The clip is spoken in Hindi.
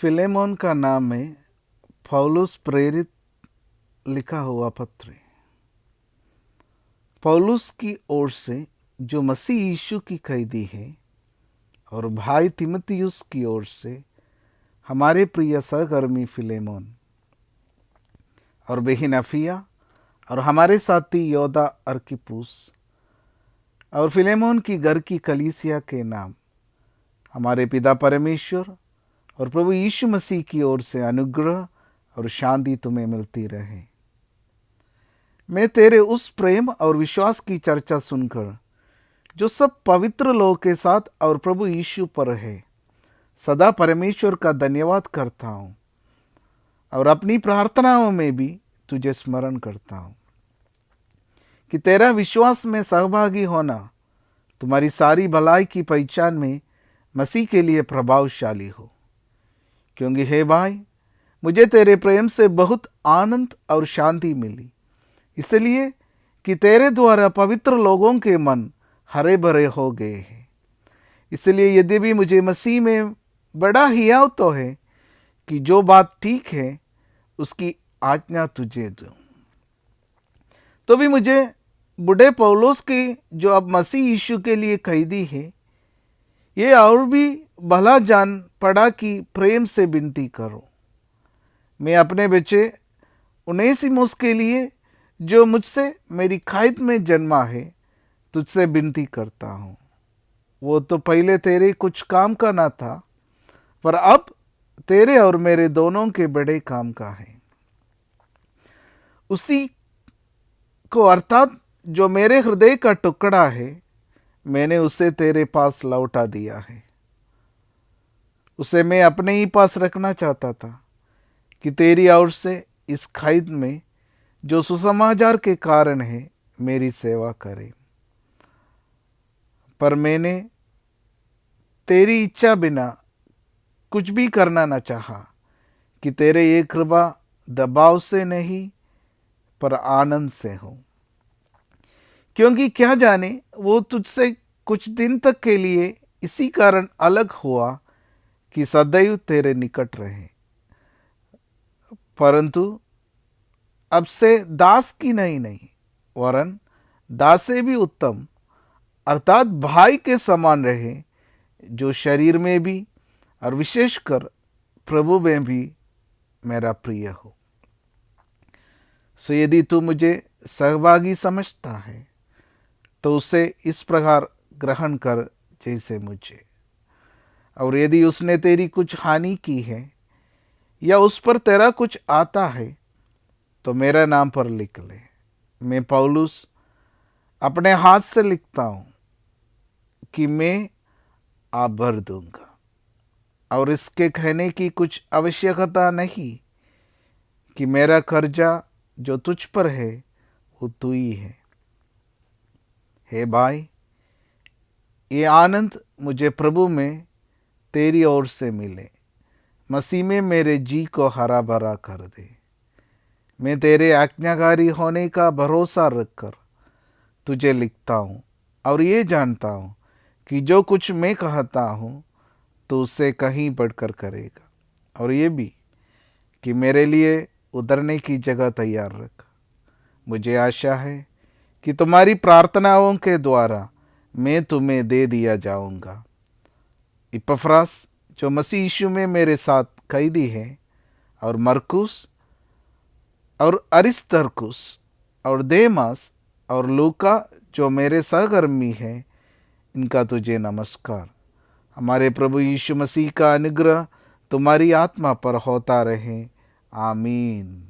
फिलेमोन का नाम है पौलुस प्रेरित लिखा हुआ पत्र। पौलुस की ओर से जो मसीह यीशु की कैदी है, और भाई तिमुथियुस की ओर से हमारे प्रिय सहकर्मी फिलेमोन और बहन अफिया और हमारे साथी योदा अर्किपुस और फिलेमोन की घर की कलीसिया के नाम हमारे पिता परमेश्वर और प्रभु यीशु मसीह की ओर से अनुग्रह और शांति तुम्हें मिलती रहे। मैं तेरे उस प्रेम और विश्वास की चर्चा सुनकर जो सब पवित्र लोगों के साथ और प्रभु यीशु पर है, सदा परमेश्वर का धन्यवाद करता हूँ और अपनी प्रार्थनाओं में भी तुझे स्मरण करता हूँ कि तेरा विश्वास में सहभागी होना तुम्हारी सारी भलाई की पहचान में मसीह के लिए प्रभावशाली हो। क्योंकि हे भाई, मुझे तेरे प्रेम से बहुत आनंद और शांति मिली, इसलिए कि तेरे द्वारा पवित्र लोगों के मन हरे भरे हो गए हैं। इसलिए यद्यपि मुझे मसीह में बड़ा हियाव तो है कि जो बात ठीक है उसकी आज्ञा तुझे दूं, तो भी मुझे बूढ़े पौलुस के जो अब मसीह यीशु के लिए कैदी है, ये और भी भला जान पड़ा कि प्रेम से विनती करो। मैं अपने बच्चे उनेसिमुस के लिए जो मुझसे मेरी कैद में जन्मा है, तुझसे विनती करता हूँ। वो तो पहले तेरे कुछ काम का ना था, पर अब तेरे और मेरे दोनों के बड़े काम का है। उसी को अर्थात जो मेरे हृदय का टुकड़ा है, मैंने उसे तेरे पास लौटा दिया है। उसे मैं अपने ही पास रखना चाहता था कि तेरी ओर से इस कैद में जो सुसमाचार के कारण है मेरी सेवा करे। पर मैंने तेरी इच्छा बिना कुछ भी करना न चाहा कि तेरे ये कृपा दबाव से नहीं पर आनंद से हो। क्योंकि क्या जाने वो तुझसे कुछ दिन तक के लिए इसी कारण अलग हुआ कि सदैव तेरे निकट रहे, परंतु अब से दास की नहीं वरन दास से भी उत्तम अर्थात भाई के समान रहे, जो शरीर में भी और विशेषकर प्रभु में भी मेरा प्रिय हो। सो यदि तू मुझे सहभागी समझता है तो उसे इस प्रकार ग्रहण कर जैसे मुझे, और यदि उसने तेरी कुछ हानि की है या उस पर तेरा कुछ आता है तो मेरा नाम पर लिख ले। मैं पौलुस अपने हाथ से लिखता हूँ कि मैं आप भर दूंगा, और इसके कहने की कुछ आवश्यकता नहीं कि मेरा कर्जा जो तुझ पर है वो तू ही है। हे भाई, ये आनंद मुझे प्रभु में तेरी ओर से मिले, मसीह में मेरे जी को हरा भरा कर दे। मैं तेरे आज्ञाकारी होने का भरोसा रखकर तुझे लिखता हूँ, और ये जानता हूँ कि जो कुछ मैं कहता हूँ तो उससे कहीं बढ़कर करेगा, और ये भी कि मेरे लिए उतरने की जगह तैयार रख। मुझे आशा है कि तुम्हारी प्रार्थनाओं के द्वारा मैं तुम्हें दे दिया जाऊंगा। इपफ्रास जो मसीह यीशु में मेरे साथ कैदी है, और मरकुस और अरिस्तर्कुस और देमास और लूका जो मेरे सहकर्मी हैं, इनका तुझे नमस्कार। हमारे प्रभु यीशु मसीह का अनुग्रह तुम्हारी आत्मा पर होता रहे। आमीन।